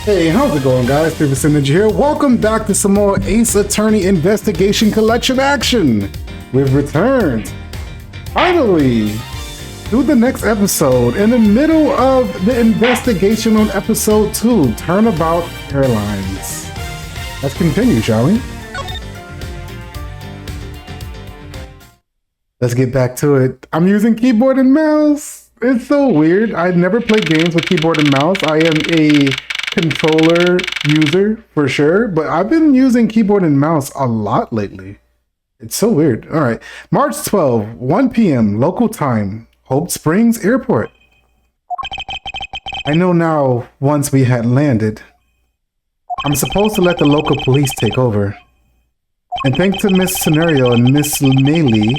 Hey, how's it going, guys? Previous Energy here. Welcome back to some more Ace Attorney Investigation Collection action. We've returned, finally, to the next episode in the middle of the investigation on episode 2, Turnabout Airlines. Let's continue, shall we? Let's get back to it. I'm using keyboard and mouse. It's so weird. I never played games with keyboard and mouse. I am a controller user for sure, but I've been using keyboard and mouse a lot lately. It's so weird. All right, March 12, 1 p.m. local time, Hope Springs Airport. I know now once we had landed, I'm supposed to let the local police take over. And thanks to Miss Scenario and Miss Maylee,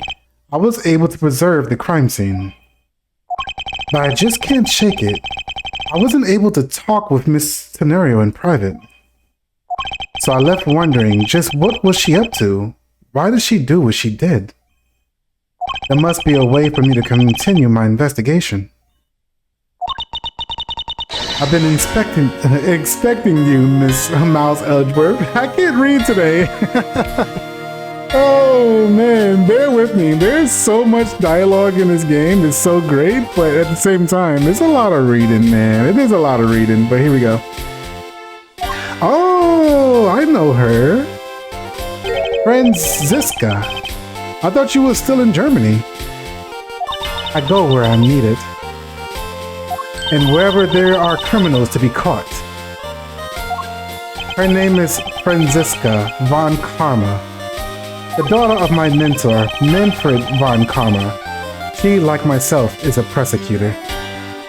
I was able to preserve the crime scene. But I just can't shake it. I wasn't able to talk with Miss Scenario in private. So I left wondering just what was she up to? Why did she do what she did? There must be a way for me to continue my investigation. I've been expecting you, Miss Miles Edgeworth. I can't read today. Oh man, bear with me. There's so much dialogue in this game. It's so great, but at the same time, it's a lot of reading, man. It is a lot of reading, but here we go. Oh, I know her. Franziska. I thought you were still in Germany. I go where I'm needed. And wherever there are criminals to be caught. Her name is Franziska von Karma. The daughter of my mentor, Manfred von Karma. She, like myself, is a prosecutor.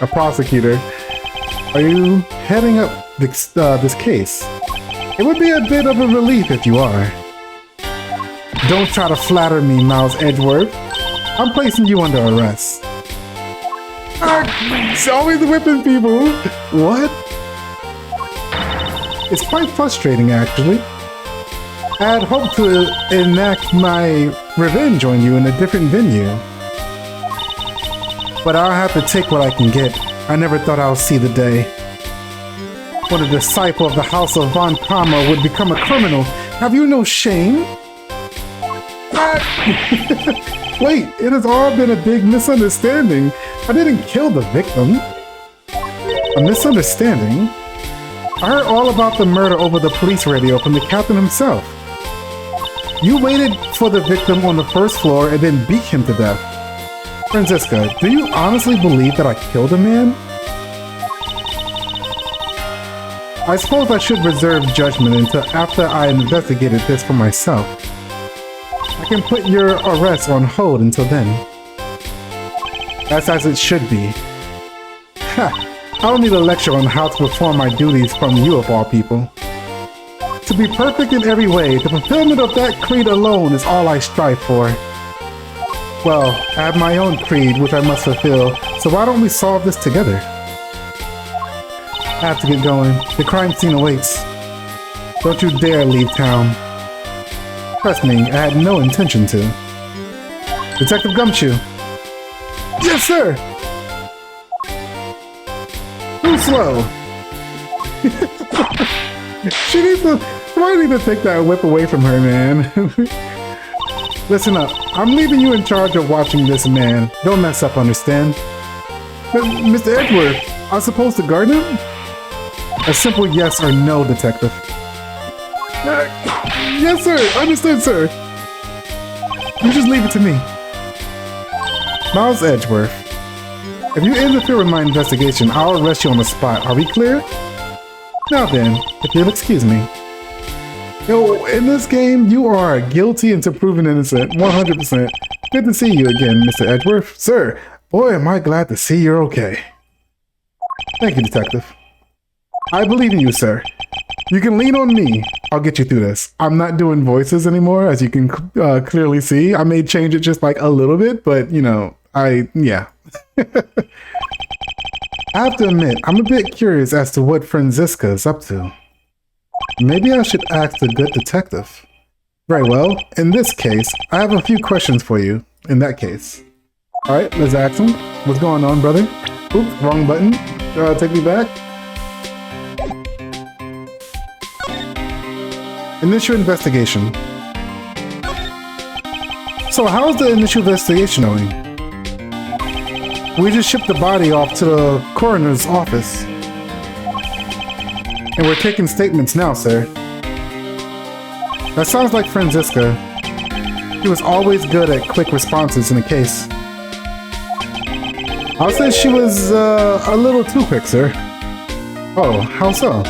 A prosecutor. Are you heading up this case? It would be a bit of a relief if you are. Don't try to flatter me, Miles Edgeworth. I'm placing you under arrest. She's always whipping people. What? It's quite frustrating, actually. I had hoped to enact my revenge on you in a different venue. But I'll have to take what I can get. I never thought I'll see the day when a disciple of the House of Von Karma would become a criminal. Have you no shame? Wait, it has all been a big misunderstanding. I didn't kill the victim. A misunderstanding? I heard all about the murder over the police radio from the captain himself. You waited for the victim on the first floor and then beat him to death. Franziska, do you honestly believe that I killed a man? I suppose I should reserve judgment until after I investigated this for myself. I can put your arrest on hold until then. That's as it should be. Ha! I don't need a lecture on how to perform my duties from you of all people. To be perfect in every way, the fulfillment of that creed alone is all I strive for. Well, I have my own creed which I must fulfill, so why don't we solve this together? I have to get going. The crime scene awaits. Don't you dare leave town. Trust me, I had no intention to. Detective Gumshoe. Yes, sir! Too slow. She needs to... Why need to take that whip away from her, man? Listen up. I'm leaving you in charge of watching this man. Don't mess up, understand? But, Mr. Edgeworth, I'm supposed to guard him? A simple yes or no, detective. Yes, sir. Understood, sir. You just leave it to me. Miles Edgeworth. If you interfere with my investigation, I'll arrest you on the spot. Are we clear? Now then, if you'll excuse me. Yo, in this game, you are guilty until proven innocent. 100%. Good to see you again, Mr. Edgeworth. Sir, boy, am I glad to see you're okay. Thank you, detective. I believe in you, sir. You can lean on me. I'll get you through this. I'm not doing voices anymore, as you can clearly see. I may change it just like a little bit, but, you know, yeah. I have to admit, I'm a bit curious as to what Franziska is up to. Maybe I should ask the good detective. Very well. In this case, I have a few questions for you. In that case. Alright, let's ask him. What's going on, brother? Oops, wrong button. Take me back. Initial investigation. So how's the initial investigation going? We just shipped the body off to the coroner's office. And we're taking statements now, sir. That sounds like Franziska. She was always good at quick responses in a case. I'll say she was a little too quick, sir. Oh, how so?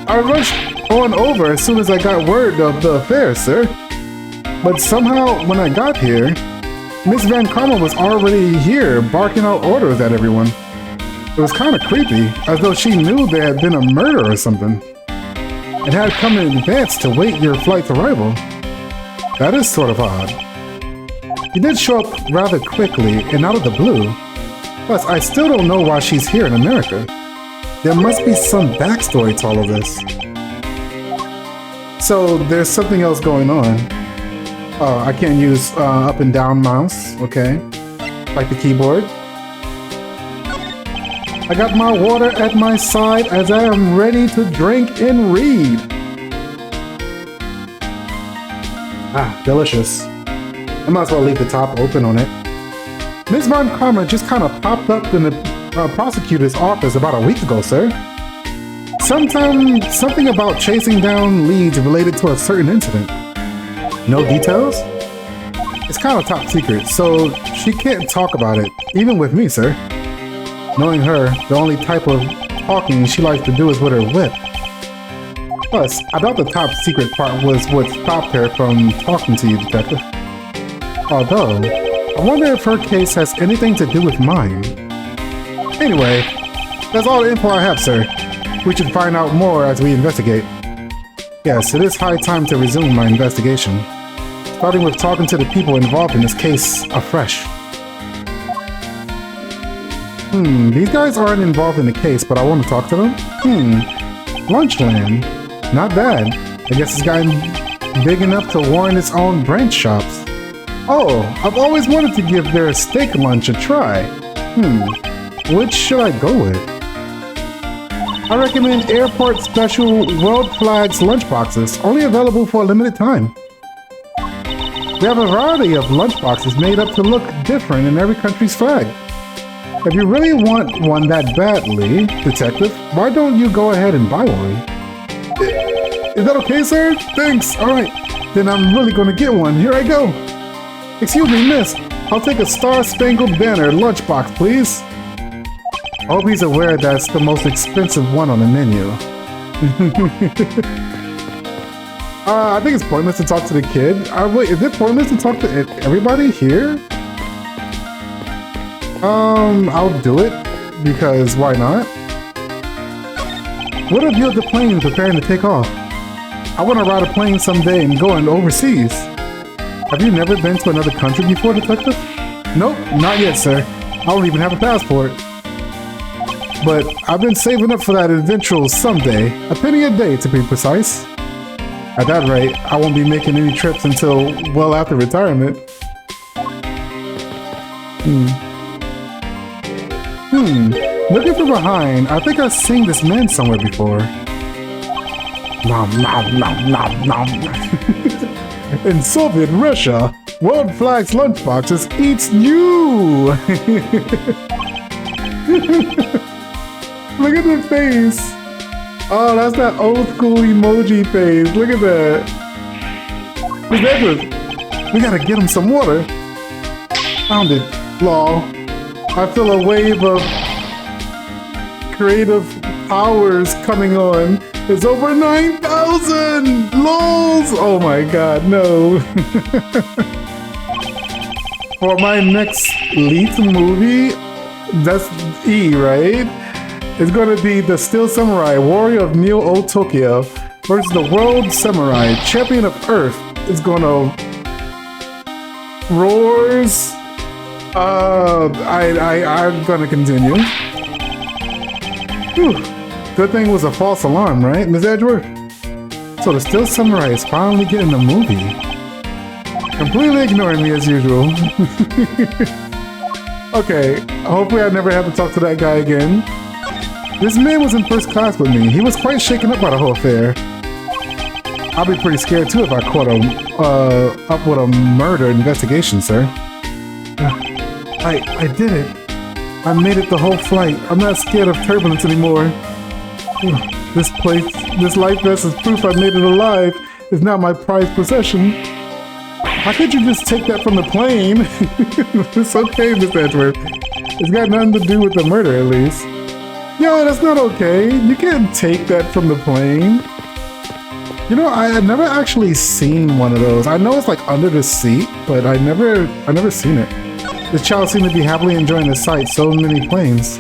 I rushed on over as soon as I got word of the affair, sir. But somehow, when I got here, Miss Van Karma was already here, barking out orders at everyone. It was kind of creepy, as though she knew there had been a murder or something. And had come in advance to wait your flight's arrival. That is sort of odd. You did show up rather quickly and out of the blue. Plus, I still don't know why she's here in America. There must be some backstory to all of this. So, there's something else going on. I can't use up and down mouse, okay? Like the keyboard. I got my water at my side as I am ready to drink and read. Ah, delicious. I might as well leave the top open on it. Ms. Von Karma just kind of popped up in the prosecutor's office about a week ago, sir. Something about chasing down leads related to a certain incident. No details? It's kind of top secret, so she can't talk about it, even with me, sir. Knowing her, the only type of talking she likes to do is with her whip. Plus, I doubt the top secret part was what stopped her from talking to you, Detective. Although, I wonder if her case has anything to do with mine. Anyway, that's all the info I have, sir. We should find out more as we investigate. Yes, it is high time to resume my investigation. Starting with talking to the people involved in this case afresh. These guys aren't involved in the case, but I want to talk to them? Lunchland. Not bad. I guess it's gotten big enough to warrant its own branch shops. Oh, I've always wanted to give their steak lunch a try. Which should I go with? I recommend Airport Special World Flags lunchboxes, only available for a limited time. They have a variety of lunchboxes made up to look different in every country's flag. If you really want one that badly, Detective, why don't you go ahead and buy one? Is that okay, sir? Thanks. Alright, then I'm really gonna get one. Here I go. Excuse me, miss. I'll take a Star-Spangled Banner lunchbox, please. I hope he's aware that's the most expensive one on the menu. I think it's pointless to talk to the kid. Wait, is it pointless to talk to everybody here? I'll do it, because why not? What if you're the plane preparing to take off? I want to ride a plane someday and going overseas. Have you never been to another country before, Detective? Nope, not yet, sir. I don't even have a passport. But I've been saving up for that eventual someday. A penny a day, to be precise. At that rate, I won't be making any trips until well after retirement. Looking from behind, I think I've seen this man somewhere before. Nom nom nom nom nom. In Soviet Russia, World Flags lunchboxes eats you! Look at the face! Oh, that's that old school emoji face. Look at that. Miss Edgeworth, we gotta get him some water. Found it. Lol. I feel a wave of creative powers coming on. It's over 9,000! LOLs! Oh my god, no. For my next Leaf movie, that's E, right? It's gonna be the Steel Samurai, Warrior of Neo Tokyo versus the World Samurai, Champion of Earth. Is gonna roars. I'm gonna continue. Whew. Good thing it was a false alarm, right, Ms. Edgeworth? So the Steel Samurai is finally getting a movie. Completely ignoring me as usual. Okay, hopefully I never have to talk to that guy again. This man was in first class with me. He was quite shaken up by the whole affair. I'll be pretty scared too if I caught him up with a murder investigation, sir. I did it. I made it the whole flight. I'm not scared of turbulence anymore. This place, this life vest is proof I made it alive. It's not my prized possession. How could you just take that from the plane? It's okay, Mr. Edgeworth. It's got nothing to do with the murder, at least. Yo, that's not okay. You can't take that from the plane. You know, I had never actually seen one of those. I know it's like under the seat, but I never seen it. This child seemed to be happily enjoying the sight. So many planes.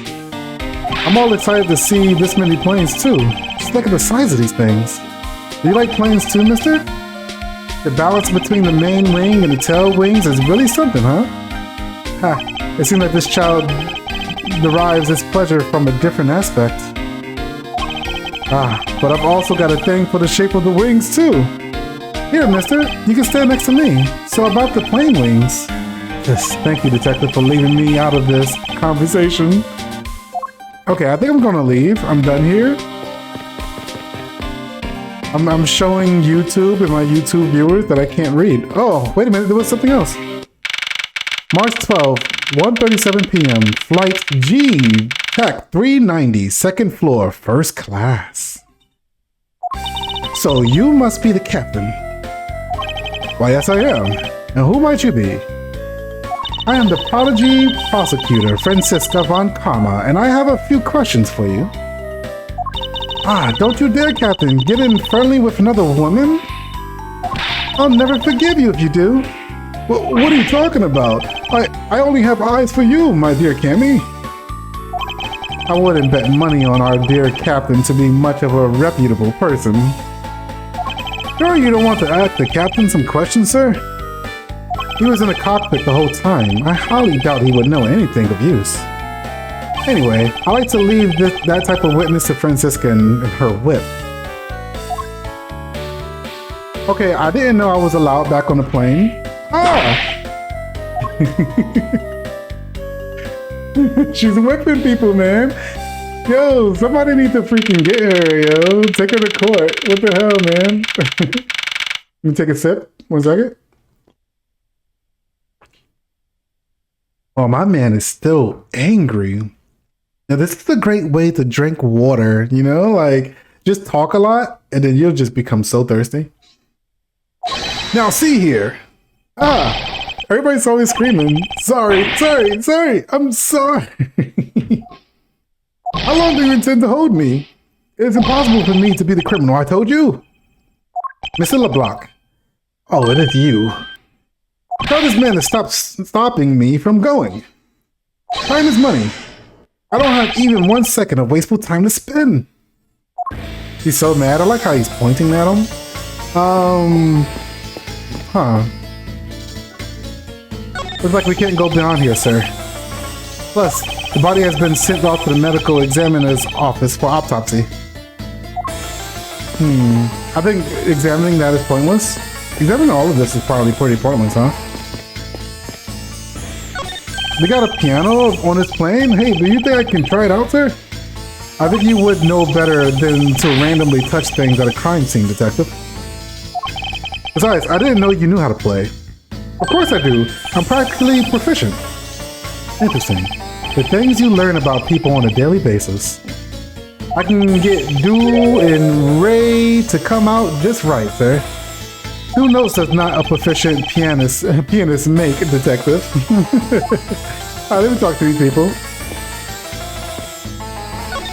I'm all excited to see this many planes too. Just look at the size of these things. Do you like planes too, mister? The balance between the main wing and the tail wings is really something, huh? Ha, it seems like this child derives its pleasure from a different aspect. Ah, but I've also got a thing for the shape of the wings too. Here, mister, you can stand next to me. So about the plane wings. Yes, thank you, detective, for leaving me out of this conversation. Okay, I think I'm gonna leave. I'm done here. I'm showing YouTube and my YouTube viewers that I can't read. Oh, wait a minute, there was something else. March 12th, 1:37 p.m. Flight G, Tech 390, second floor, first class. So you must be the captain. Why, yes I am. And who might you be? I am the prodigy prosecutor, Francisca von Karma, and I have a few questions for you. Ah, don't you dare, Captain, get in friendly with another woman? I'll never forgive you if you do. What are you talking about? I only have eyes for you, my dear Cammy. I wouldn't bet money on our dear Captain to be much of a reputable person. Sure you don't want to ask the Captain some questions, sir? He was in the cockpit the whole time. I highly doubt he would know anything of use. Anyway, I like to leave that type of witness to Francisca and her whip. Okay, I didn't know I was allowed back on the plane. Ah! She's whipping people, man. Yo, somebody needs to freaking get her, yo. Take her to court. What the hell, man? Let me take a sip. 1 second. Oh, my man is still angry. Now, this is a great way to drink water, you know? Like, just talk a lot, and then you'll just become so thirsty. Now, see here. Ah, everybody's always screaming. Sorry, I'm sorry. How long do you intend to hold me? It's impossible for me to be the criminal, I told you. Mr. LeBlanc. Oh, it is you. Tell this man to stop stopping me from going. Time is money. I don't have even 1 second of wasteful time to spend. He's so mad. I like how he's pointing at him. Looks like we can't go beyond here, sir. Plus, the body has been sent off to the medical examiner's office for autopsy. I think examining that is pointless. Examining all of this is probably pretty pointless, huh? They got a piano on this plane? Hey, do you think I can try it out, sir? I think you would know better than to randomly touch things at a crime scene, detective. Besides, I didn't know you knew how to play. Of course I do. I'm practically proficient. Interesting. The things you learn about people on a daily basis. I can get Do and Ray to come out just right, sir. 2 notes does not a proficient pianist make, detective. Alright, let me talk to these people.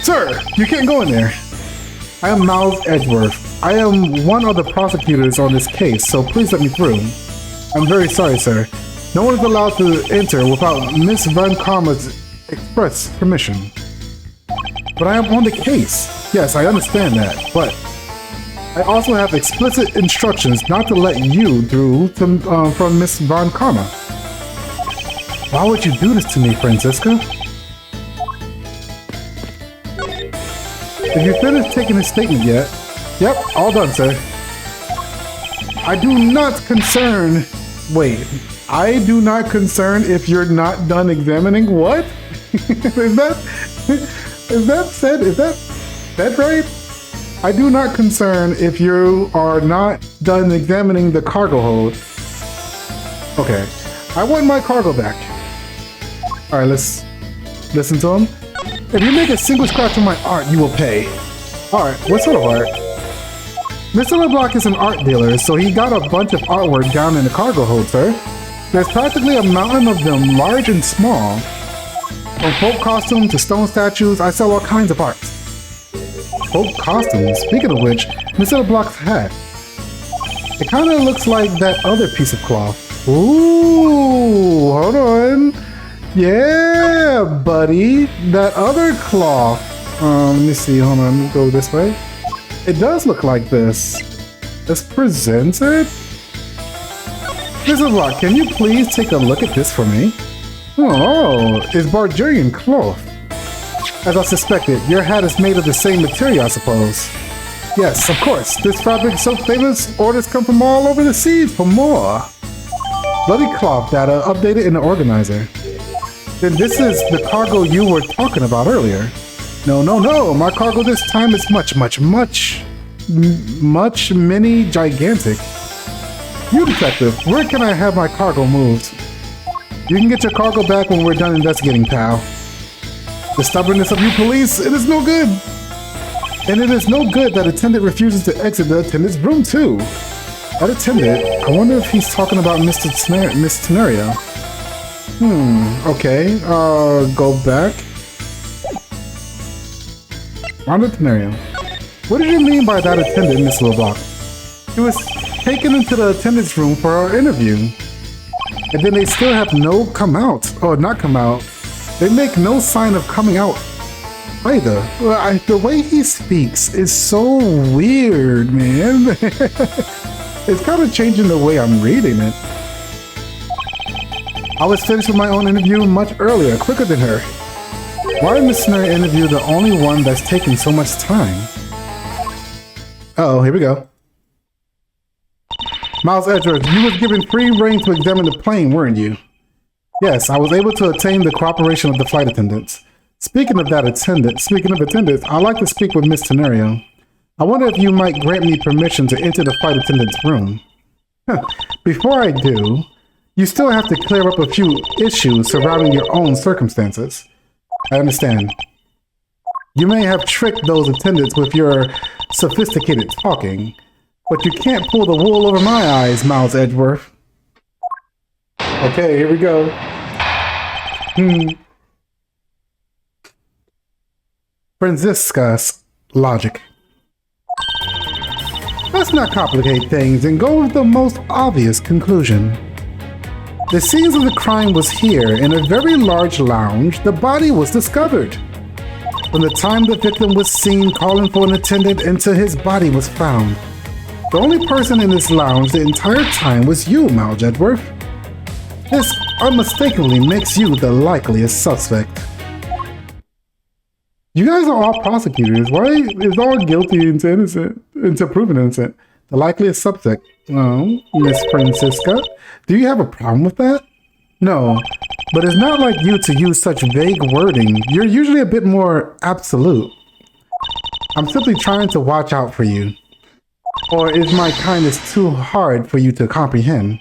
Sir, you can't go in there. I am Miles Edgeworth. I am one of the prosecutors on this case, so please let me through. I'm very sorry, sir. No one is allowed to enter without Miss Von Karma's express permission. But I am on the case. Yes, I understand that, but I also have explicit instructions not to let you through from Miss Von Karma. Why would you do this to me, Francisca? Have you finished taking his statement yet? Yep, all done, sir. I do not concern if you're not done examining. What? Is that? Is that said right? I do not concern if you are not done examining the cargo hold. Okay. I want my cargo back. Alright, let's listen to him. If you make a single scratch on my art, you will pay. Alright, what sort of art? Mr. LeBlanc is an art dealer, so he got a bunch of artwork down in the cargo hold, sir. There's practically a mountain of them, large and small. From folk costumes to stone statues, I sell all kinds of art. Folk costumes? Speaking of which, Mr. LeBlanc's hat. It kind of looks like that other piece of cloth. Ooh, hold on. Yeah, buddy. That other cloth. Let me see, hold on, let me go this way. It does look like this. Let's present it. Mr. LeBlanc, can you please take a look at this for me? Oh, it's Bargerian cloth. As I suspected, your hat is made of the same material, I suppose. Yes, of course. This fabric is so famous, orders come from all over the seas for more. Bloody cloth data updated in the organizer. Then this is the cargo you were talking about earlier. No, my cargo this time is much, many gigantic. You detective, where can I have my cargo moved? You can get your cargo back when we're done investigating, pal. The stubbornness of you police, it is no good. And it is no good that attendant refuses to exit the attendant's room too. That attendant, I wonder if he's talking about Miss Tenerio. Okay, go back. On the Tenerio. What did you mean by that attendant, Miss LeBlanc? She was taken into the attendant's room for our interview. And then they still have not come out. They make no sign of coming out either. Well, the way he speaks is so weird, man. It's kind of changing the way I'm reading it. I was finished with my own interview much earlier, quicker than her. Why is Miss Snare interview the only one that's taken so much time? Uh-oh, here we go. Miles Edgeworth, you were given free reign to examine the plane, weren't you? Yes, I was able to attain the cooperation of the flight attendants. Speaking of attendants, I'd like to speak with Miss Tenerio. I wonder if you might grant me permission to enter the flight attendant's room. Before I do, you still have to clear up a few issues surrounding your own circumstances. I understand. You may have tricked those attendants with your sophisticated talking, but you can't pull the wool over my eyes, Miles Edgeworth. Okay, here we go. Franziska's logic. Let's not complicate things and go with the most obvious conclusion. The scenes of the crime was here in a very large lounge. The body was discovered. From the time the victim was seen calling for an attendant until his body was found. The only person in this lounge the entire time was you, Miles Edgeworth. This unmistakably makes you the likeliest suspect. You guys are all prosecutors. Why is all guilty into innocent, into proven innocent? The likeliest suspect. Oh, Miss Franziska, do you have a problem with that? No, but it's not like you to use such vague wording. You're usually a bit more absolute. I'm simply trying to watch out for you. Or is my kindness too hard for you to comprehend?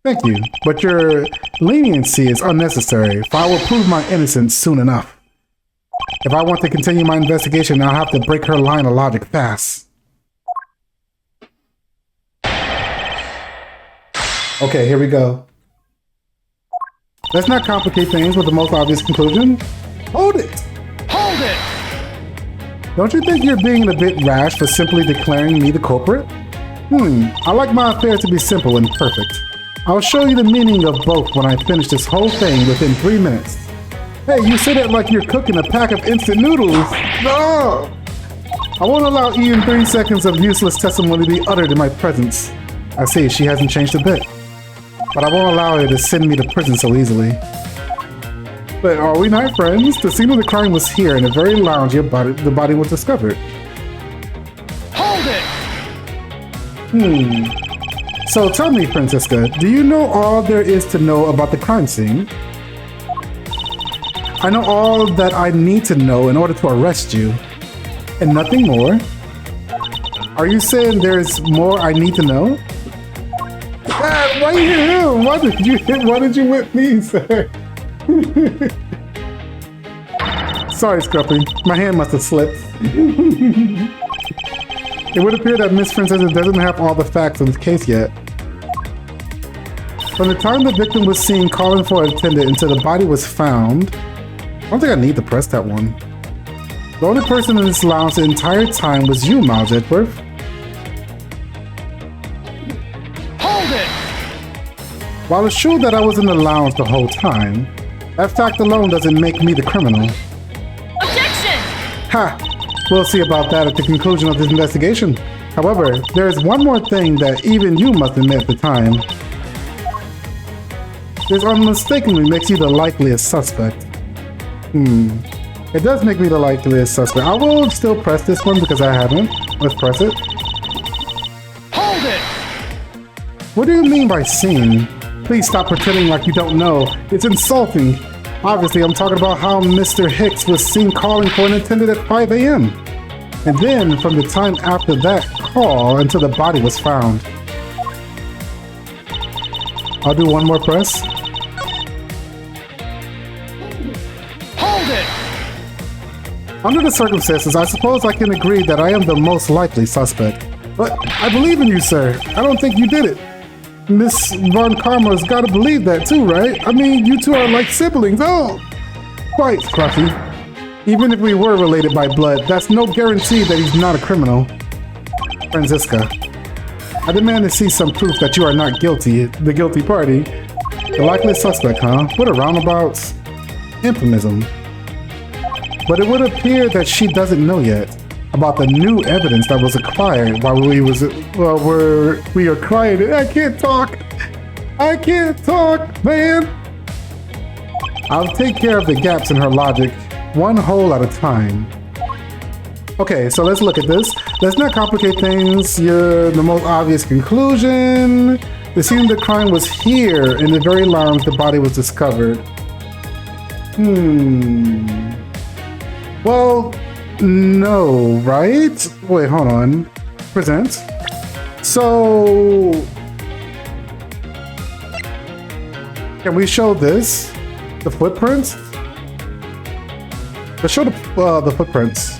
Thank you, but your leniency is unnecessary, for I will prove my innocence soon enough. If I want to continue my investigation, I'll have to break her line of logic fast. Okay, here we go. Let's not complicate things with the most obvious conclusion. Hold it! Hold it! Don't you think you're being a bit rash for simply declaring me the culprit? I like my affairs to be simple and perfect. I'll show you the meaning of both when I finish this whole thing within 3 minutes. Hey, you say that like you're cooking a pack of instant noodles. No! I won't allow even 3 seconds of useless testimony to be uttered in my presence. I see, she hasn't changed a bit. But I won't allow her to send me to prison so easily. But are we not friends? The scene of the crime was here in a very lounge the body was discovered. Hold it! So tell me, Franziska, do you know all there is to know about the crime scene? I know all that I need to know in order to arrest you. And nothing more? Are you saying there's more I need to know? Ah, why you hit him? Why did you whip me, sir? Sorry, Scruffy. My hand must have slipped. It would appear that Miss Princess doesn't have all the facts on this case yet. From the time the victim was seen calling for an attendant until the body was found... I don't think I need to press that one. The only person in this lounge the entire time was you, Miles Edgeworth. Hold it! While it's true that I was in the lounge the whole time, that fact alone doesn't make me the criminal. Objection! Ha! We'll see about that at the conclusion of this investigation. However, there is one more thing that even you must admit at the time. This unmistakably makes you the likeliest suspect. It does make me the likeliest suspect. I will still press this one because I haven't. Let's press it. Hold it! What do you mean by seen? Please stop pretending like you don't know. It's insulting. Obviously, I'm talking about how Mr. Hicks was seen calling for an attendant at 5 a.m. And then, from the time after that call until the body was found. I'll do one more press. Hold it! Under the circumstances, I suppose I can agree that I am the most likely suspect. But I believe in you, sir. I don't think you did it. Miss Von Karma's gotta believe that too, right? I mean, you two are like siblings. Oh! Quite, Scruffy. Even if we were related by blood, that's no guarantee that he's not a criminal. Franziska, I demand to see some proof that you are not guilty, the guilty party. The likely suspect, huh? What a roundabouts. Euphemism. But it would appear that she doesn't know yet about the new evidence that was acquired while we acquired it. I can't talk, man. I'll take care of the gaps in her logic, one hole at a time. Okay, so let's look at this. Let's not complicate things. The most obvious conclusion. The scene of the crime was here in the very lounge the body was discovered. Well, no, right? Wait, hold on. Present. So... can we show this? The footprints? Let's show the footprints.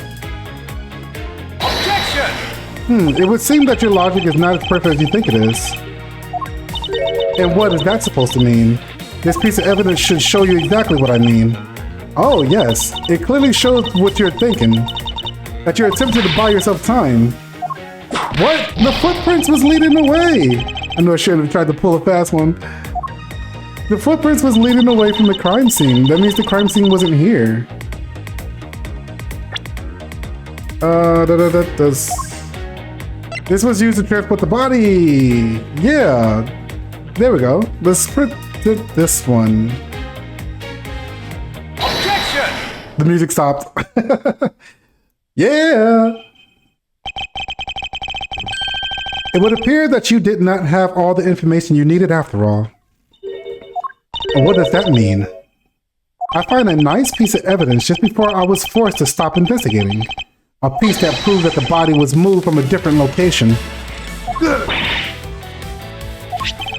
Objection! It would seem that your logic is not as perfect as you think it is. And what is that supposed to mean? This piece of evidence should show you exactly what I mean. Oh, yes. It clearly shows what you're thinking. That you're attempting to buy yourself time. What? The footprints was leading the way. I know I should have tried to pull a fast one. The footprints was leading away from the crime scene. That means the crime scene wasn't here. This was used to transport the body. Yeah. There we go. Let's print this one. The music stopped. Yeah! It would appear that you did not have all the information you needed after all. And what does that mean? I find a nice piece of evidence just before I was forced to stop investigating. A piece that proves that the body was moved from a different location.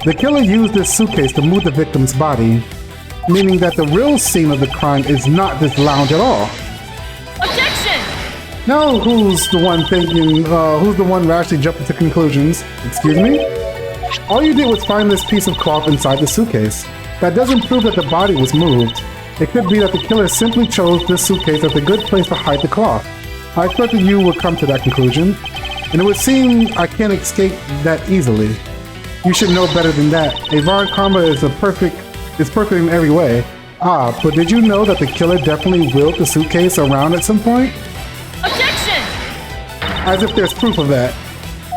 The killer used this suitcase to move the victim's body, meaning that the real scene of the crime is not this lounge at all. Objection! Now who's the one actually jumping to conclusions? Excuse me? All you did was find this piece of cloth inside the suitcase. That doesn't prove that the body was moved. It could be that the killer simply chose this suitcase as a good place to hide the cloth. I expected you would come to that conclusion, and it would seem I can't escape that easily. You should know better than that. Von Karma is perfect in every way. Ah, but did you know that the killer definitely wheeled the suitcase around at some point? Objection! As if there's proof of that.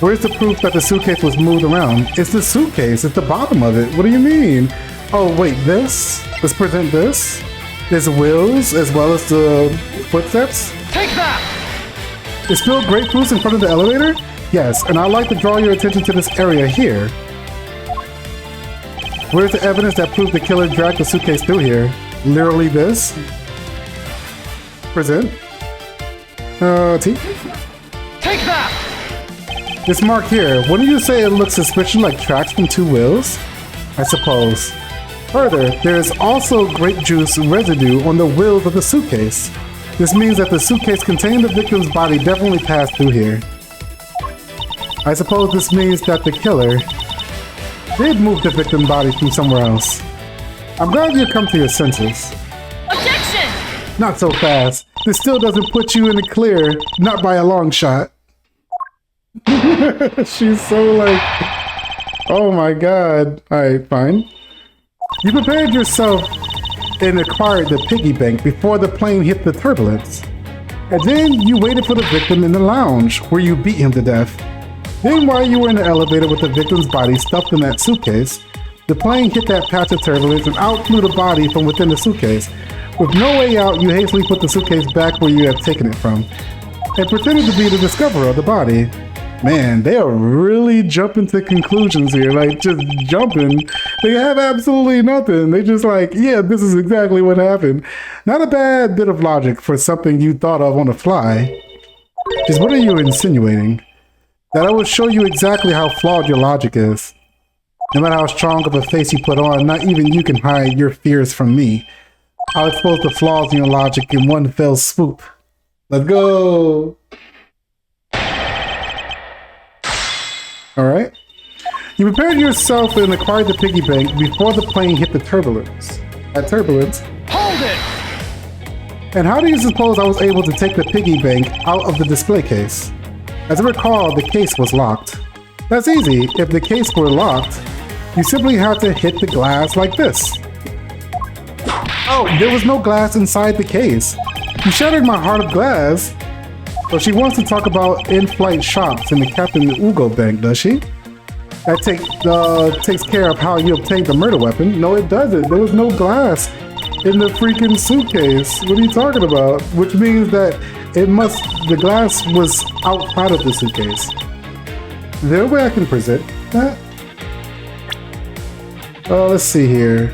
Where's the proof that the suitcase was moved around? It's the suitcase, it's the bottom of it. What do you mean? Oh wait, this? Let's present this. There's wheels as well as the footsteps. Take that! It spilled grapefruits in front of the elevator? Yes, and I'd like to draw your attention to this area here. Where's the evidence that proves the killer dragged the suitcase through here? Literally this? present. T. Take that! This mark here, wouldn't you say it looks suspiciously like tracks from two wheels? I suppose. Further, there is also grape juice residue on the wheels of the suitcase. This means that the suitcase containing the victim's body definitely passed through here. I suppose this means that the killer did move the victim's body from somewhere else. I'm glad you come to your senses. Objection! Not so fast. This still doesn't put you in the clear, not by a long shot. She's so like, oh my god. Alright, fine. You prepared yourself and acquired the piggy bank before the plane hit the turbulence. And then you waited for the victim in the lounge, where you beat him to death. Then while you were in the elevator with the victim's body stuffed in that suitcase, the plane hit that patch of turbulence and out flew the body from within the suitcase. With no way out, you hastily put the suitcase back where you had taken it from, and pretended to be the discoverer of the body. Man, they are really jumping to conclusions here, like just jumping. They have absolutely nothing. They just like, yeah, this is exactly what happened. Not a bad bit of logic for something you thought of on the fly. Just what are you insinuating? That I will show you exactly how flawed your logic is. No matter how strong of a face you put on, not even you can hide your fears from me. I'll expose the flaws in your logic in one fell swoop. Let's go! Alright. You prepared yourself and acquired the piggy bank before the plane hit the turbulence. At turbulence. Hold it! And how do you suppose I was able to take the piggy bank out of the display case? As I recall, the case was locked. That's easy. If the case were locked, you simply have to hit the glass like this. Oh, there was no glass inside the case. You shattered my heart of glass. So she wants to talk about in-flight shops in the Captain Ugo Bank, does she? That takes care of how you obtained the murder weapon. No, it doesn't. There was no glass in the freaking suitcase. What are you talking about? Which means that the glass was outside of the suitcase. Is there a way I can present that? Let's see here.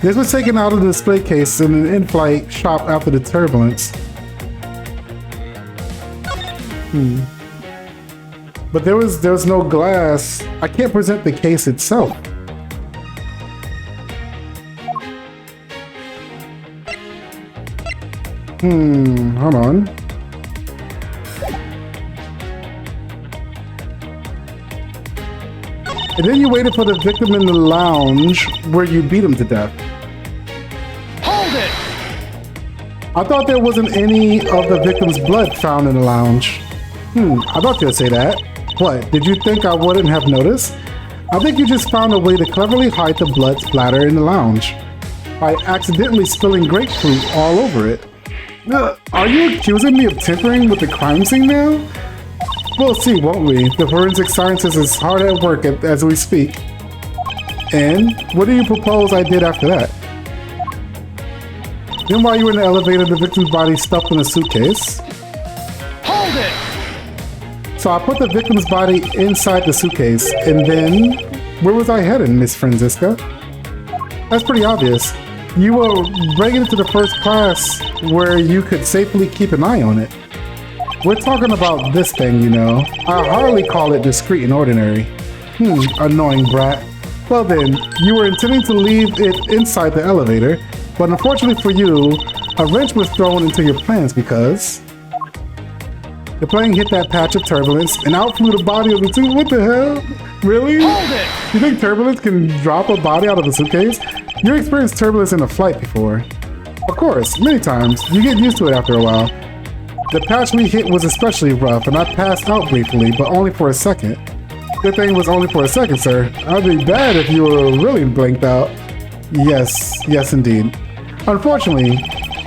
This was taken out of the display case in an in-flight shop after the turbulence. But there was no glass. I can't present the case itself. Hold on. And then you waited for the victim in the lounge where you beat him to death. Hold it! I thought there wasn't any of the victim's blood found in the lounge. I thought you'd say that. What, did you think I wouldn't have noticed? I think you just found a way to cleverly hide the blood splatter in the lounge by accidentally spilling grapefruit all over it. Are you accusing me of tinkering with the crime scene now? We'll see, won't we? The forensic scientist is hard at work as we speak. And what do you propose I did after that? Then while you were in the elevator, the victim's body stuffed in a suitcase. Hold it! So I put the victim's body inside the suitcase, and then where was I heading, Miss Franziska? That's pretty obvious. You were bringing it to the first class where you could safely keep an eye on it. We're talking about this thing, you know. I hardly call it discreet and ordinary. Annoying brat. Well then, you were intending to leave it inside the elevator, but unfortunately for you, a wrench was thrown into your plans because the plane hit that patch of turbulence and out flew the body of the two. What the hell? Really? Hold it! You think turbulence can drop a body out of a suitcase? You experienced turbulence in a flight before. Of course, many times. You get used to it after a while. The patch we hit was especially rough, and I passed out briefly, but only for a second. Good thing it was only for a second, sir. I'd be bad if you were really blanked out. Yes indeed. Unfortunately,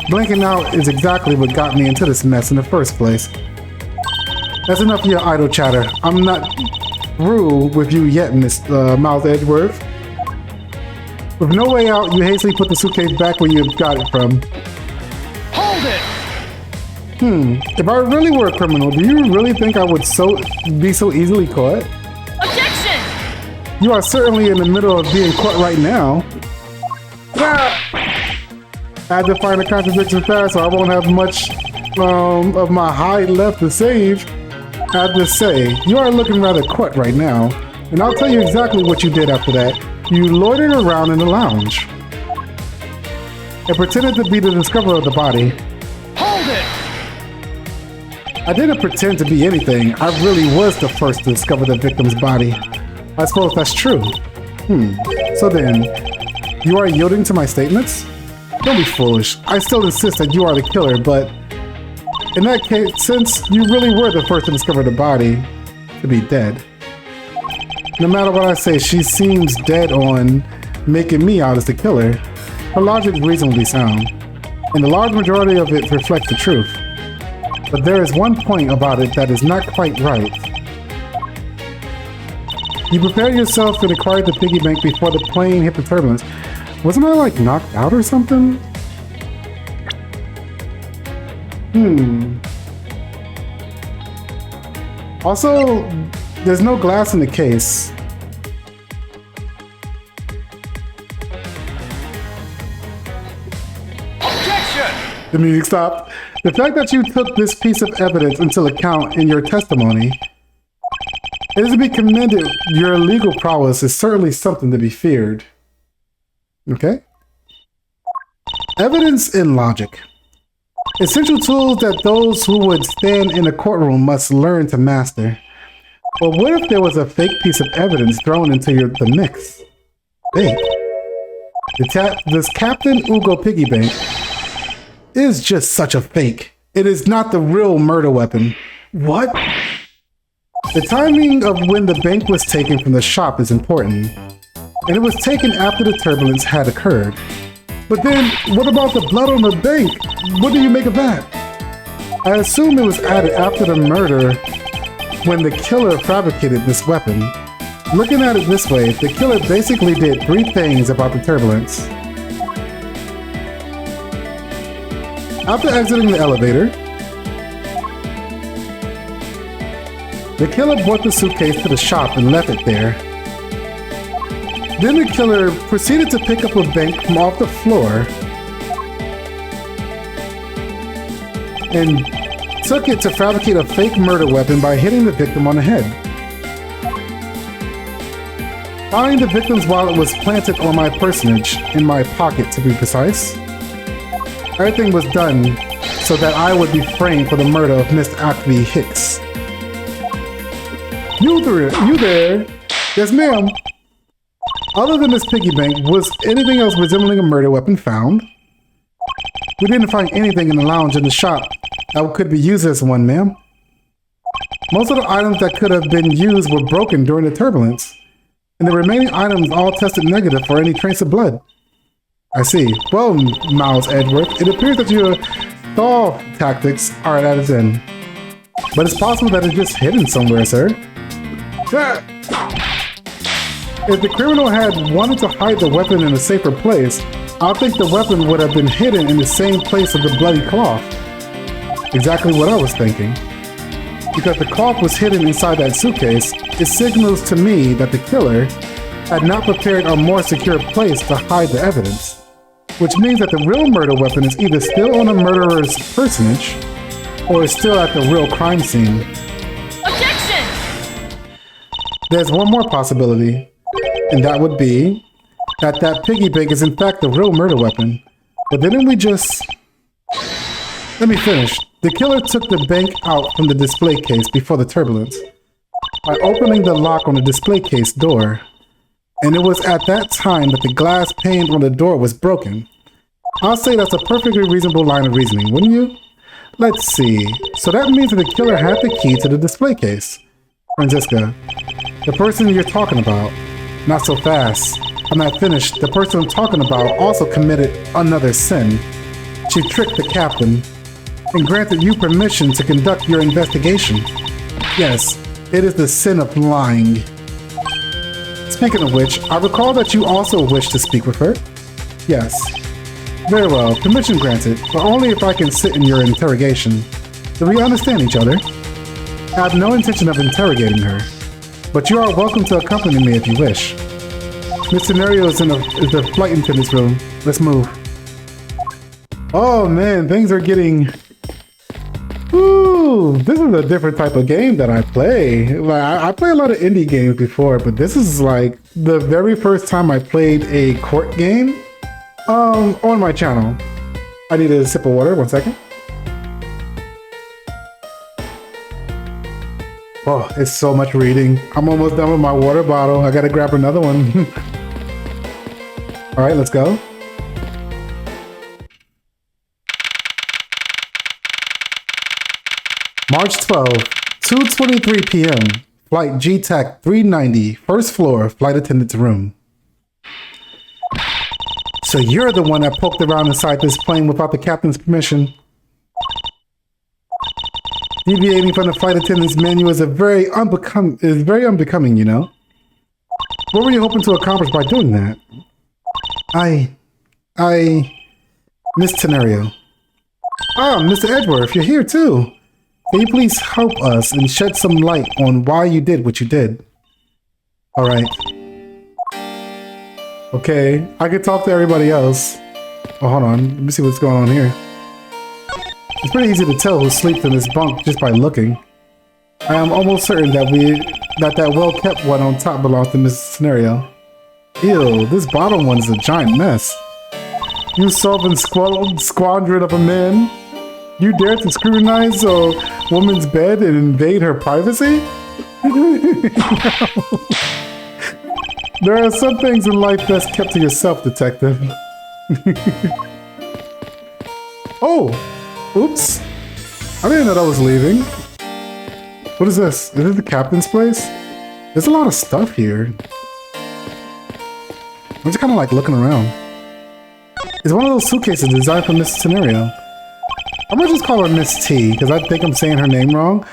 blanking out is exactly what got me into this mess in the first place. That's enough of your idle chatter. I'm not through with you yet, Miss Mouth Edgeworth. With no way out, you hastily put the suitcase back where you got it from. Hold it! If I really were a criminal, do you really think I would be so easily caught? Objection! You are certainly in the middle of being caught right now. I had to find a contradiction fast, so I won't have much of my hide left to save. I have to say, you are looking rather quiet right now, and I'll tell you exactly what you did after that. You loitered around in the lounge and pretended to be the discoverer of the body. Hold it! I didn't pretend to be anything. I really was the first to discover the victim's body. I suppose that's true. So then, you are yielding to my statements? Don't be foolish. I still insist that you are the killer, but in that case, since you really were the first to discover the body to be dead, no matter what I say, she seems dead on making me out as the killer. Her logic is reasonably sound, and the large majority of it reflects the truth. But there is one point about it that is not quite right. You prepared yourself and acquired the piggy bank before the plane hit the turbulence. Wasn't I like knocked out or something? Also, there's no glass in the case. Objection! The music stopped. The fact that you took this piece of evidence into account in your testimony, it is to be commended. Your legal prowess is certainly something to be feared. Okay? Evidence and logic. Essential tools that those who would stand in a courtroom must learn to master. But what if there was a fake piece of evidence thrown into the mix? Fake? This Captain Ugo piggy bank is just such a fake. It is not the real murder weapon. What? The timing of when the bank was taken from the shop is important, and it was taken after the turbulence had occurred. But then, what about the blood on the bank? What do you make of that? I assume it was added after the murder when the killer fabricated this weapon. Looking at it this way, the killer basically did 3 things about the turbulence. After exiting the elevator, the killer brought the suitcase to the shop and left it there. Then the killer proceeded to pick up a bank from off the floor and took it to fabricate a fake murder weapon by hitting the victim on the head. Finding the victim's wallet was planted on my personage, in my pocket to be precise. Everything was done so that I would be framed for the murder of Miss Acme Hicks. You there? Yes, ma'am. Other than this piggy bank, was anything else resembling a murder weapon found? We didn't find anything in the lounge in the shop that could be used as one, ma'am. Most of the items that could have been used were broken during the turbulence, and the remaining items all tested negative for any trace of blood. I see. Well, Miles Edgeworth, it appears that your stall tactics are at its end. But it's possible that it's just hidden somewhere, sir. If the criminal had wanted to hide the weapon in a safer place, I think the weapon would have been hidden in the same place of the bloody cloth. Exactly what I was thinking. Because the cloth was hidden inside that suitcase, it signals to me that the killer had not prepared a more secure place to hide the evidence. Which means that the real murder weapon is either still on the murderer's personage, or is still at the real crime scene. Objection! There's one more possibility, and that would be that piggy bank is in fact the real murder weapon. But didn't we just... Let me finish. The killer took the bank out from the display case before the turbulence by opening the lock on the display case door. And it was at that time that the glass pane on the door was broken. I'll say that's a perfectly reasonable line of reasoning, wouldn't you? Let's see. So that means that the killer had the key to the display case. Franziska, the person you're talking about. Not so fast. I'm not finished. The person I'm talking about also committed another sin. She tricked the captain and granted you permission to conduct your investigation. Yes, it is the sin of lying. Speaking of which, I recall that you also wish to speak with her. Yes. Very well, permission granted, but only if I can sit in your interrogation. Do we understand each other? I have no intention of interrogating her, but you are welcome to accompany me if you wish. Miss Scenario is in the flight attendant's room. Let's move. Oh man, things are getting... Ooh, this is a different type of game that I play. Like, I play a lot of indie games before, but this is like the very first time I played a court game on my channel. I need a sip of water, 1 second. Oh, it's so much reading. I'm almost done with my water bottle. I gotta grab another one. All right, let's go. March 12, 2:23 p.m. Flight GTAC 390, first floor, flight attendant's room. So you're the one that poked around inside this plane without the captain's permission. Deviating from the flight attendant's menu is very unbecoming, you know? What were you hoping to accomplish by doing that? Miss Tenario. Ah, Mr. Edgeworth, you're here too. Can you please help us and shed some light on why you did what you did? All right. Okay, I could talk to everybody else. Oh, hold on. Let me see what's going on here. It's pretty easy to tell who sleeps in this bunk just by looking. I am almost certain that that well-kept one on top belongs to Mrs. Scenario. Ew, this bottom one is a giant mess. You solvent squandron of a man. You dare to scrutinize a woman's bed and invade her privacy? There are some things in life best kept to yourself, detective. Oh! Oops. I didn't know I was leaving. What is this? Is it the captain's place? There's a lot of stuff here. I'm just kind of like looking around. It's one of those suitcases designed for Miss Scenario. I'm gonna just call her Miss T, because I think I'm saying her name wrong.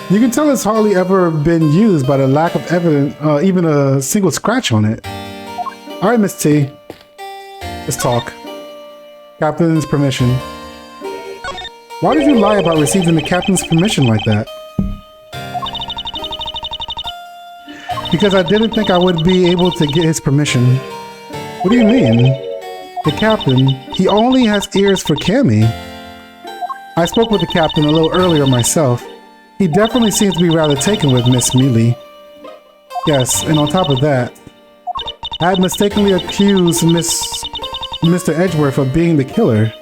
You can tell it's hardly ever been used by the lack of evidence, even a single scratch on it. Alright, Miss T. Let's talk. Captain's permission. Why did you lie about receiving the captain's permission like that? Because I didn't think I would be able to get his permission. What do you mean? The captain, he only has ears for Cammy. I spoke with the captain a little earlier myself. He definitely seems to be rather taken with Miss Mealy. Yes, and on top of that, I had mistakenly accused Mr. Edgeworth of being the killer.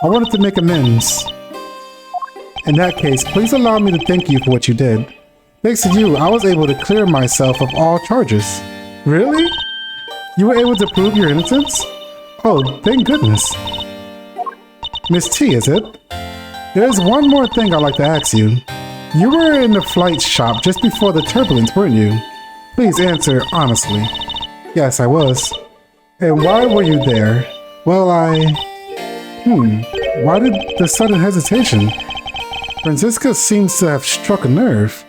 I wanted to make amends. In that case, please allow me to thank you for what you did. Thanks to you, I was able to clear myself of all charges. Really? You were able to prove your innocence? Oh, thank goodness. Miss T, is it? There's one more thing I'd like to ask you. You were in the flight shop just before the turbulence, weren't you? Please answer honestly. Yes, I was. And why were you there? Well, why did the sudden hesitation? Francisca seems to have struck a nerve.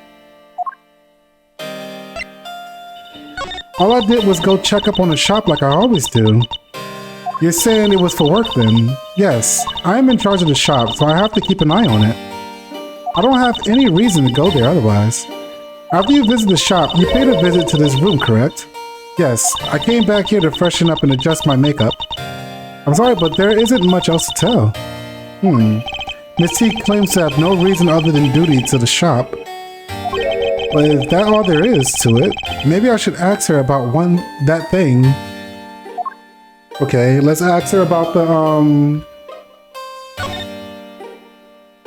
All I did was go check up on the shop like I always do. You're saying it was for work then? Yes, I am in charge of the shop, so I have to keep an eye on it. I don't have any reason to go there otherwise. After you visit the shop, you paid a visit to this room, correct? Yes, I came back here to freshen up and adjust my makeup. I'm sorry, but there isn't much else to tell. Miss T claims to have no reason other than duty to the shop. But if that's all there is to it, maybe I should ask her about that thing. Okay, let's ask her about the,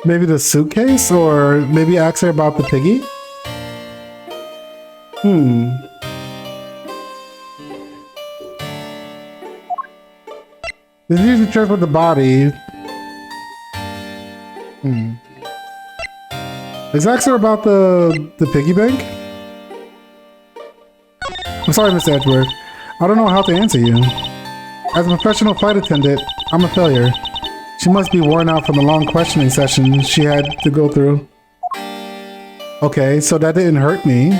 maybe the suitcase, or maybe ask her about the piggy? This is usually transport the body. Let's ask her about the piggy bank. I'm sorry, Mr. Edgeworth. I don't know how to answer you. As a professional flight attendant, I'm a failure. She must be worn out from the long questioning session she had to go through. Okay, so that didn't hurt me.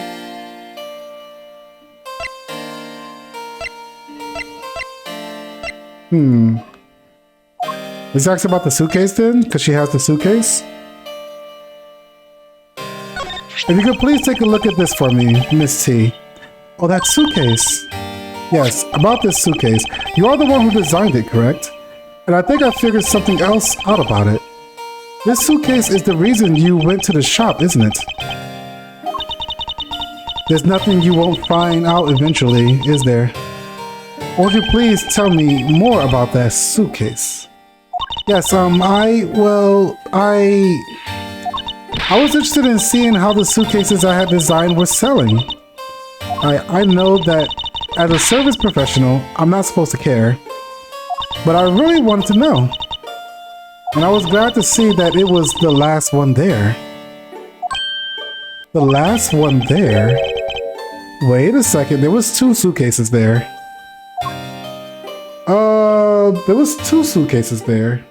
Let's ask about the suitcase then, because she has the suitcase. If you could please take a look at this for me, Miss T. Oh, that suitcase. Yes, about this suitcase. You are the one who designed it, correct? And I think I figured something else out about it. This suitcase is the reason you went to the shop, isn't it? There's nothing you won't find out eventually, is there? Won't you please tell me more about that suitcase? Yes, I was interested in seeing how the suitcases I had designed were selling. I know that as a service professional, I'm not supposed to care, but I really wanted to know. And I was glad to see that it was the last one there. The last one there? Wait a second, there was 2 suitcases there. There was 2 suitcases there.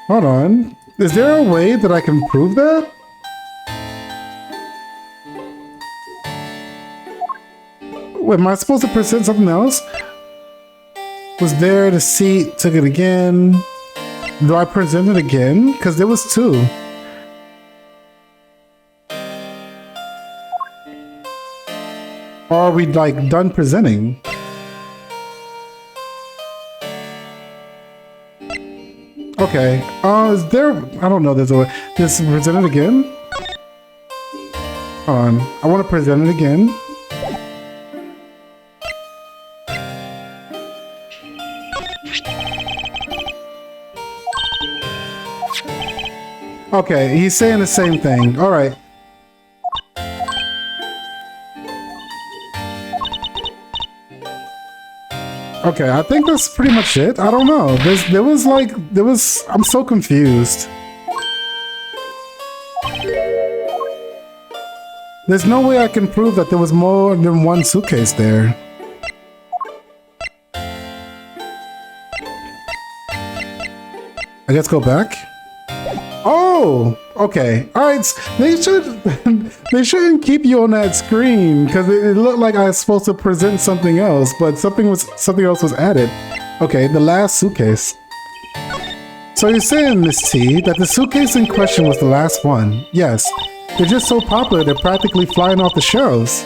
Hold on. Is there a way that I can prove that? Wait, am I supposed to present something else? Was there the seat, took it again. Do I present it again? Because there was 2. Or are we like done presenting? Okay. Is there? I don't know. There's a way. Just present it again. Hold on. I want to present it again. Okay, he's saying the same thing. All right. Okay, I think that's pretty much it. I don't know. I'm so confused. There's no way I can prove that there was more than 1 suitcase there. I guess go back. Oh, okay. All right. They shouldn't keep you on that screen because it looked like I was supposed to present something else, but something else was added. Okay, the last suitcase. So you're saying, Miss T, that the suitcase in question was the last one? Yes. They're just so popular they're practically flying off the shelves.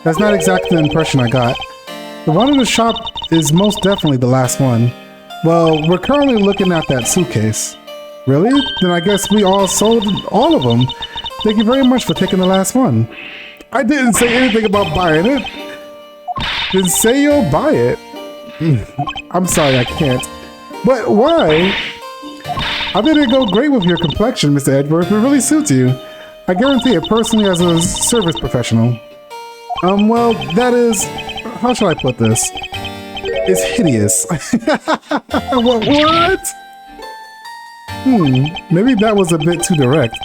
That's not exactly the impression I got. The one in the shop is most definitely the last one. Well, we're currently looking at that suitcase. Really? Then I guess we all sold all of them. Thank you very much for taking the last one. I didn't say anything about buying it. Didn't say you'll buy it. I'm sorry, I can't. But why? I bet it'd go great with your complexion, Mr. Edgeworth. It really suits you. I guarantee it personally as a service professional. Well, that is... How should I put this? It's hideous. What? Maybe that was a bit too direct.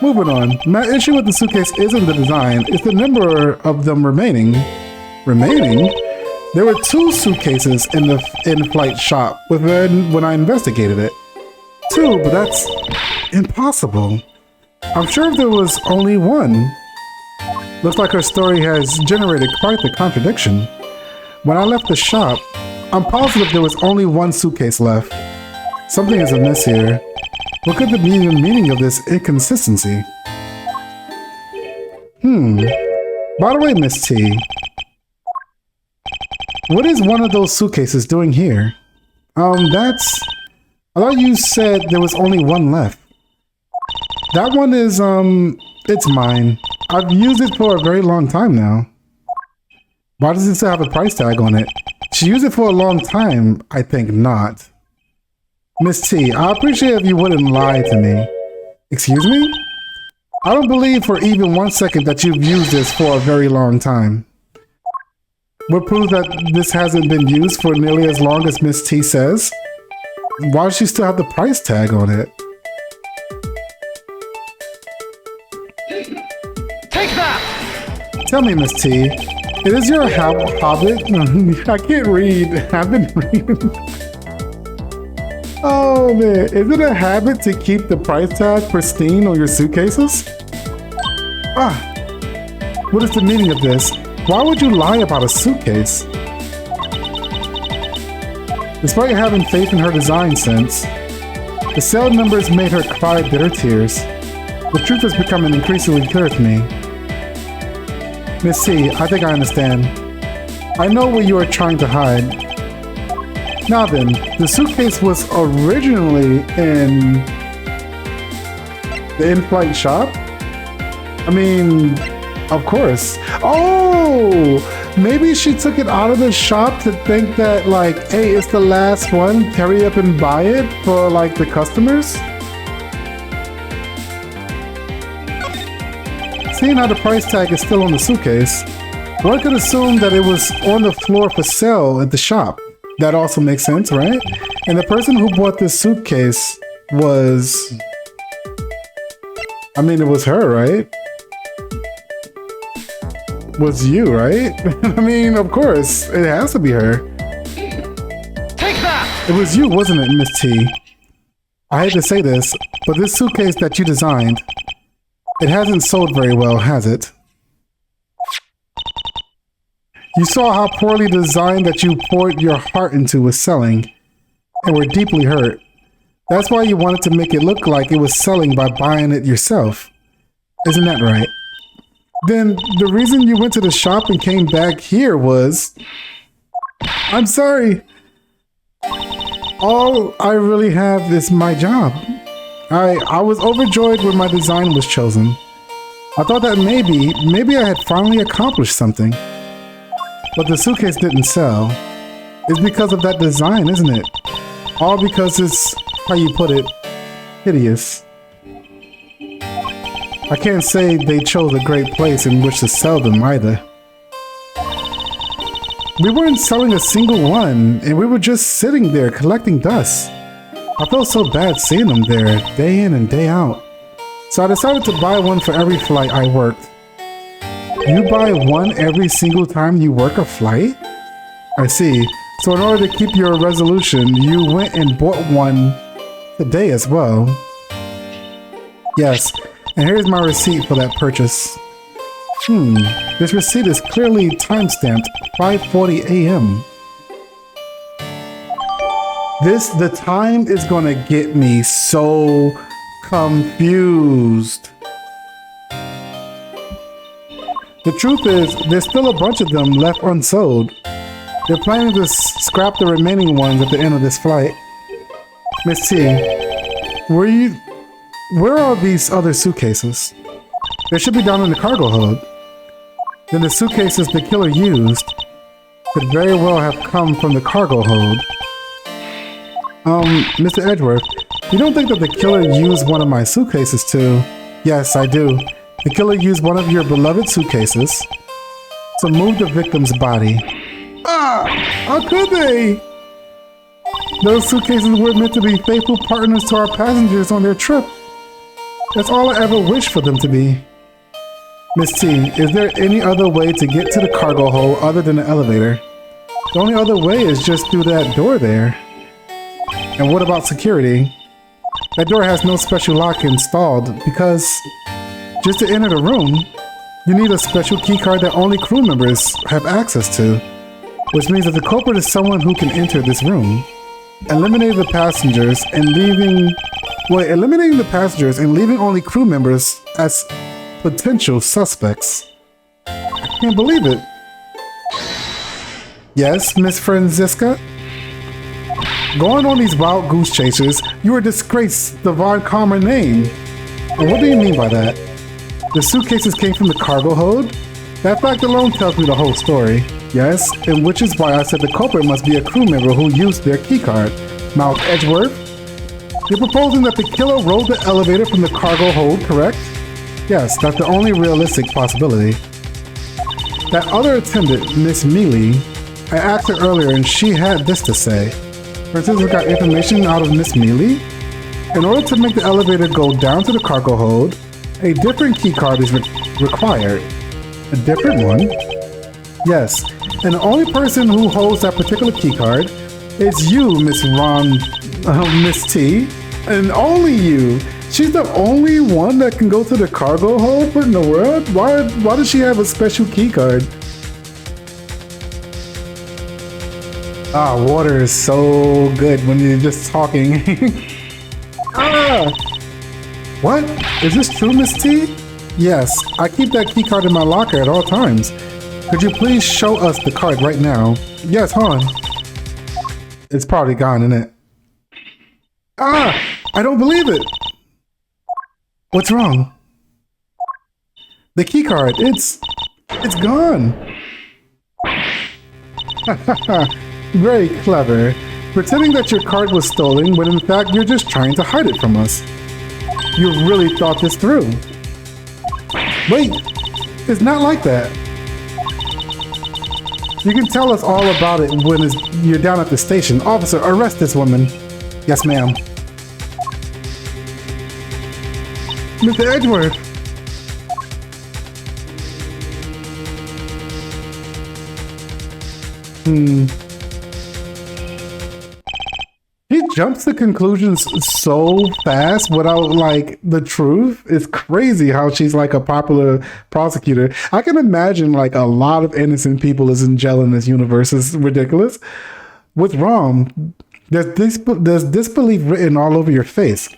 Moving on. My issue with the suitcase isn't the design, it's the number of them remaining. Remaining? There were 2 suitcases in the in-flight shop when I investigated it. 2, but that's impossible. I'm sure if there was only 1. Looks like her story has generated quite the contradiction. When I left the shop, I'm positive there was only 1 suitcase left. Something is amiss here. What could be the meaning of this inconsistency? By the way, Miss T, what is one of those suitcases doing here? I thought you said there was only 1 left. That one is, it's mine. I've used it for a very long time now. Why does it still have a price tag on it? She used it for a long time. I think not. Miss T, I appreciate if you wouldn't lie to me. Excuse me? I don't believe for even 1 second that you've used this for a very long time. What proves that this hasn't been used for nearly as long as Miss T says? Why does she still have the price tag on it? Take that! Tell me, Miss T, it is your habit? I can't read. I've been reading. Oh man, is it a habit to keep the price tag pristine on your suitcases? What is the meaning of this? Why would you lie about a suitcase? Despite having faith in her design sense, the sale numbers made her cry bitter tears. The truth is becoming increasingly clear to me. Miss C, I think I understand. I know what you are trying to hide. Now then, the suitcase was originally in the in-flight shop? I mean, of course. Oh, maybe she took it out of the shop to think that, like, hey, it's the last one, hurry up and buy it for, like, the customers? Seeing how the price tag is still on the suitcase, one could assume that it was on the floor for sale at the shop. That also makes sense, right? And the person who bought this suitcase was... I mean, it was her, right? Was you, right? I mean, of course, it has to be her. Take that! It was you, wasn't it, Miss T? I hate to say this, but this suitcase that you designed, it hasn't sold very well, has it? You saw how poorly designed that you poured your heart into was selling, and were deeply hurt. That's why you wanted to make it look like it was selling by buying it yourself. Isn't that right? Then the reason you went to the shop and came back here was... I'm sorry. All I really have is my job. I was overjoyed when my design was chosen. I thought that maybe I had finally accomplished something. But the suitcase didn't sell. It's because of that design, isn't it? All because it's, how you put it, hideous. I can't say they chose a great place in which to sell them either. We weren't selling a single one, and we were just sitting there collecting dust. I felt so bad seeing them there, day in and day out. So I decided to buy one for every flight I worked. You buy one every single time you work a flight? I see. So in order to keep your resolution, you went and bought one today as well. Yes, and here's my receipt for that purchase. This receipt is clearly timestamped 5:40 a.m. The time is gonna get me so confused. The truth is, there's still a bunch of them left unsold. They're planning to scrap the remaining ones at the end of this flight. Miss T, where are these other suitcases? They should be down in the cargo hold. Then the suitcases the killer used could very well have come from the cargo hold. Mr. Edgeworth, you don't think that the killer used one of my suitcases to... Yes, I do. The killer used one of your beloved suitcases to move the victim's body. How could they? Those suitcases were meant to be faithful partners to our passengers on their trip. That's all I ever wished for them to be. Miss T, is there any other way to get to the cargo hold other than the elevator? The only other way is just through that door there. And what about security? That door has no special lock installed because just to enter the room, you need a special keycard that only crew members have access to, which means that the culprit is someone who can enter this room. Eliminating the passengers and leaving only crew members as potential suspects. I can't believe it. Yes, Miss Franziska? Going on these wild goose chases, you are disgraced the Von Karma name. And what do you mean by that? The suitcases came from the cargo hold? That fact alone tells me the whole story. Yes, and which is why I said the culprit must be a crew member who used their keycard. Mouth Edgeworth? You're proposing that the killer rode the elevator from the cargo hold, correct? Yes, that's the only realistic possibility. That other attendant, Miss Mealy, I asked her earlier and she had this to say. Francisco got information out of Miss Mealy? In order to make the elevator go down to the cargo hold, a different keycard is required. A different one? Yes, and the only person who holds that particular keycard is you, Miss T, and only you. She's the only one that can go to the cargo hold? What in the world? Why does she have a special keycard? Water is so good when you're just talking. What? Is this true, Miss T? Yes, I keep that keycard in my locker at all times. Could you please show us the card right now? Yes, hon. It's probably gone, isn't it? Ah! I don't believe it! What's wrong? The key card, it's gone. Very clever. Pretending that your card was stolen when in fact you're just trying to hide it from us. You really thought this through. Wait, it's not like that. You can tell us all about it when you're down at the station. Officer, arrest this woman. Yes, ma'am. Mr. Edgeworth. He jumps to conclusions so fast without like the truth. It's crazy how she's like a popular prosecutor. I can imagine like a lot of innocent people is in jail in this universe. It's ridiculous. What's wrong? There's disbelief written all over your face.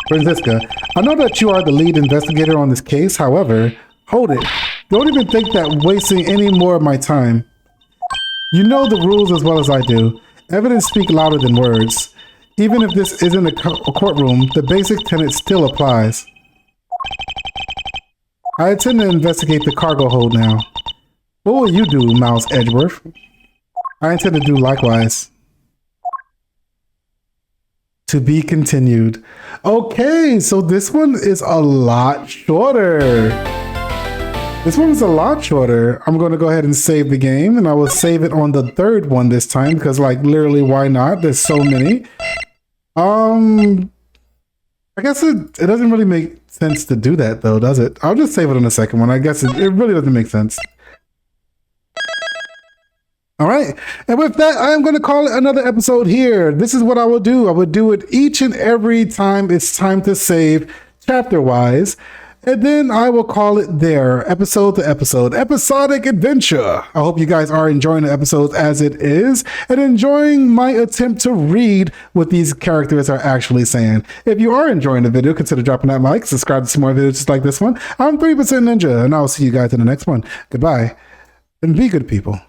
Franziska, I know that you are the lead investigator on this case. However, hold it. Don't even think that wasting any more of my time. You know the rules as well as I do. Evidence speak louder than words. Even if this isn't a courtroom, the basic tenet still applies. I intend to investigate the cargo hold now. What will you do, Miles Edgeworth? I intend to do likewise. To be continued. Okay, so this one is a lot shorter. This one's a lot shorter. I'm going to go ahead and save the game, and I will save it on the third one this time because, like, literally, why not? There's so many. I guess it doesn't really make sense to do that, though, does it? I'll just save it on the second one. I guess it really doesn't make sense. All right. And with that, I'm going to call it another episode here. This is what I will do. I would do it each and every time it's time to save chapter-wise. And then I will call it there, episode to episode, episodic adventure. I hope you guys are enjoying the episodes as it is and enjoying my attempt to read what these characters are actually saying. If you are enjoying the video, consider dropping that like, subscribe to some more videos just like this one. I'm 3% Ninja, and I'll see you guys in the next one. Goodbye, and be good people.